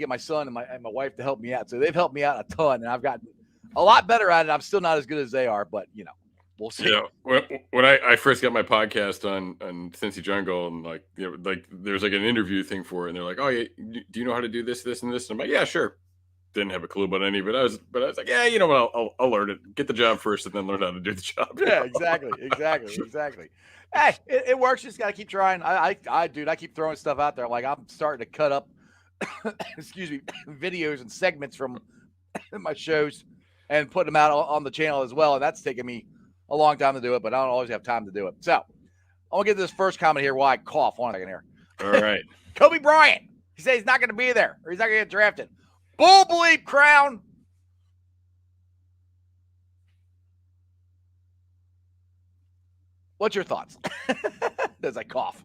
get my son and my wife to help me out. So they've helped me out a ton, and I've gotten a lot better at it. I'm still not as good as they are, but we'll see. Yeah, when I first got my podcast on Cincy Jungle, and like there's like an interview thing for it, and they're like, "Oh, yeah, do you know how to do this, this, and this?" And I'm like, "Yeah, sure." Didn't have a clue about any of it. I was like, "Yeah, you know what? I'll learn it. Get the job first, and then learn how to do the job." Yeah, exactly. Hey, it works. Just got to keep trying. Dude, I keep throwing stuff out there. Like I'm starting to cut up, excuse me, videos and segments from my shows and put them out on the channel as well. And that's taken me a long time to do it, but I don't always have time to do it. So I'm gonna get to this first comment here. Why I cough? 1 second here. All right. Kobe Bryant. He says he's not going to be there, or he's not going to get drafted. Bull bleep crown. What's your thoughts? As I cough.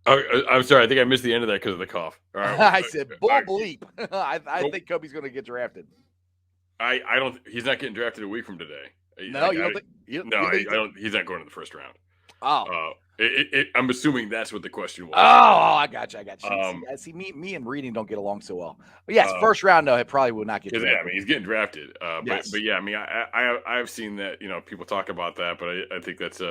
Oh, I'm sorry. I think I missed the end of that because of the cough. All right, I said bull bleep. I think Kobe's going to get drafted. I don't. He's not getting drafted a week from today. No, you don't think? I don't. He's not going to the first round. Oh. I'm assuming that's what the question was. Oh, I got you. See, me and reading don't get along so well. But yes, first round though, it probably will not get drafted. Yeah, I mean, he's getting drafted. Yes. But yeah, I mean, I've seen that. People talk about that, but I think that's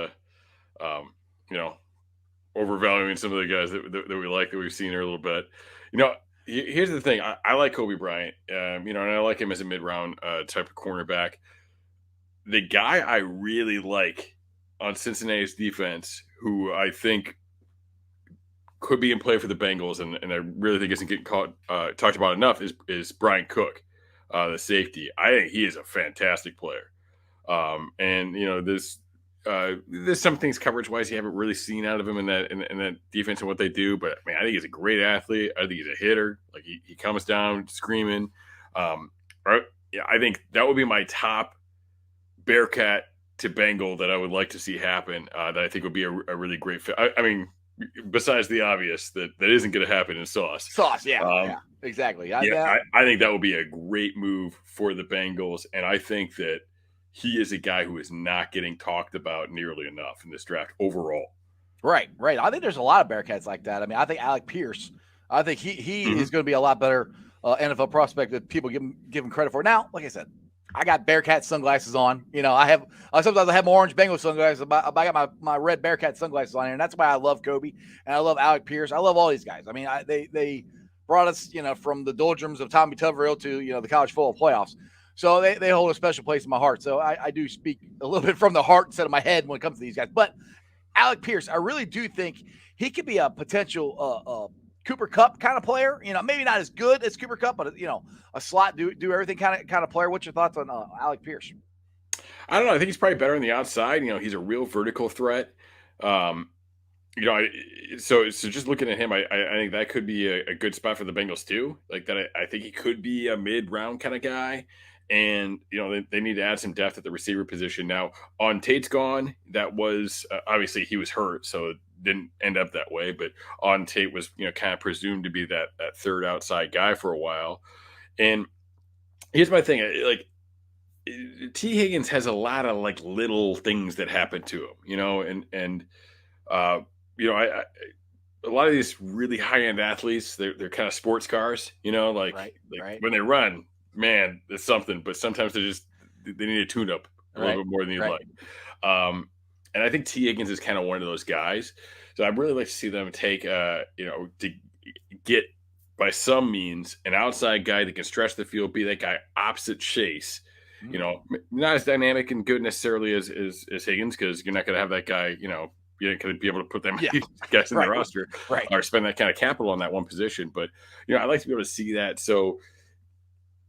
overvaluing some of the guys that we like, that we've seen here a little bit. Here's the thing. I like Kobe Bryant. And I like him as a mid-round type of cornerback. The guy I really like on Cincinnati's defense, who I think could be in play for the Bengals, and I really think isn't getting talked about enough, is Brian Cook, the safety. I think he is a fantastic player. And there's some things coverage-wise you haven't really seen out of him in that defense and what they do, but I think he's a great athlete. I think he's a hitter. Like he comes down screaming. I think that would be my top Bearcat to Bengal that I would like to see happen. That I think would be a really great fit. I mean, besides the obvious that isn't going to happen in Sauce. Yeah, exactly. I think that would be a great move for the Bengals, and I think that he is a guy who is not getting talked about nearly enough in this draft overall. Right. I think there's a lot of Bearcats like that. I mean, I think Alec Pierce. I think he is going to be a lot better NFL prospect that people give him credit for. Now, like I said, I got Bearcat sunglasses on. Sometimes I have my orange Bengal sunglasses. I got my red Bearcat sunglasses on here, and that's why I love Kobe and I love Alec Pierce. I love all these guys. I mean, they brought us, from the doldrums of Tommy Tuberville to the college football playoffs. So they hold a special place in my heart. So I do speak a little bit from the heart instead of my head when it comes to these guys. But Alec Pierce, I really do think he could be a potential Cooper Kupp kind of player. Maybe not as good as Cooper Kupp, but a slot do everything kind of player. What's your thoughts on Alec Pierce? I don't know. I think he's probably better on the outside. He's a real vertical threat. So just looking at him, I think that could be a good spot for the Bengals too. Like that, I think he could be a mid-round kind of guy. And, they need to add some depth at the receiver position. Now, on Tate's gone, that was obviously he was hurt, so it didn't end up that way. But on Tate was, kind of presumed to be that third outside guy for a while. And here's my thing. Like, T. Higgins has a lot of, like, little things that happen to him, and a lot of these really high-end athletes, they're kind of sports cars, right. When they run, man, it's something, but sometimes they need a tune up a little bit more than you'd like. And I think T. Higgins is kind of one of those guys. So I'd really like to see them take, to get by some means an outside guy that can stretch the field, be that guy opposite Chase. Not as dynamic and good necessarily as Higgins, because you're not going to have that guy, you're not going to be able to put them guys in the roster or spend that kind of capital on that one position. But, I'd like to be able to see that. So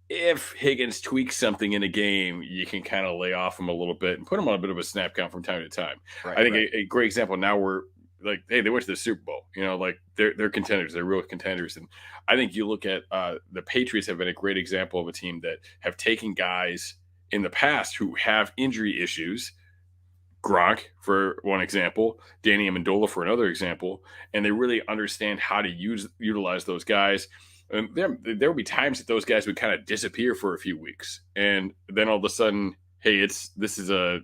if Higgins tweaks something in a game, you can kind of lay off him a little bit and put him on a bit of a snap count from time to time. I think a great example now, we're like, hey, they went to the Super Bowl, they're contenders, they're real contenders. And I think you look at the Patriots have been a great example of a team that have taken guys in the past who have injury issues, Gronk for one example, Danny Amendola for another example, and they really understand how to utilize those guys. And there will be times that those guys would kind of disappear for a few weeks, and then all of a sudden, hey, this is the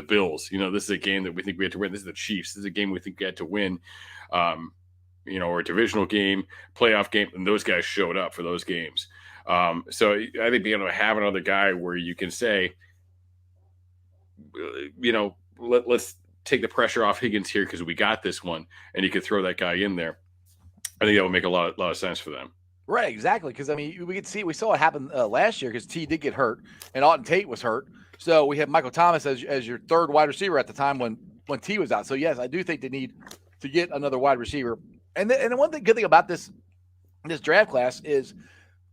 Bills. This is a game that we think we had to win. This is the Chiefs. This is a game we think we had to win. or a divisional game, playoff game, and those guys showed up for those games. So I think being able to have another guy where you can say, let's take the pressure off Higgins here because we got this one, and you could throw that guy in there. I think that would make a lot of sense for them. Right, exactly. Because we saw it happen last year because T did get hurt and Auden Tate was hurt. So we had Michael Thomas as your third wide receiver at the time when T was out. So yes, I do think they need to get another wide receiver. And the one good thing about this draft class is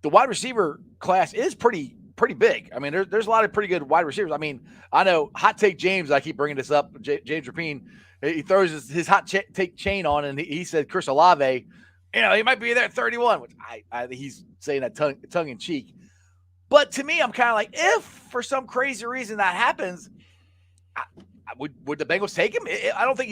the wide receiver class is pretty big. I mean, there's a lot of pretty good wide receivers. I mean, I know Hot Take James. I keep bringing this up. James Rapine, he throws his hot take chain on, and he said Chris Olave. He might be there at 31, which I think he's saying that tongue in cheek. But to me, I'm kind of like, if for some crazy reason that happens, would the Bengals take him? I don't think he's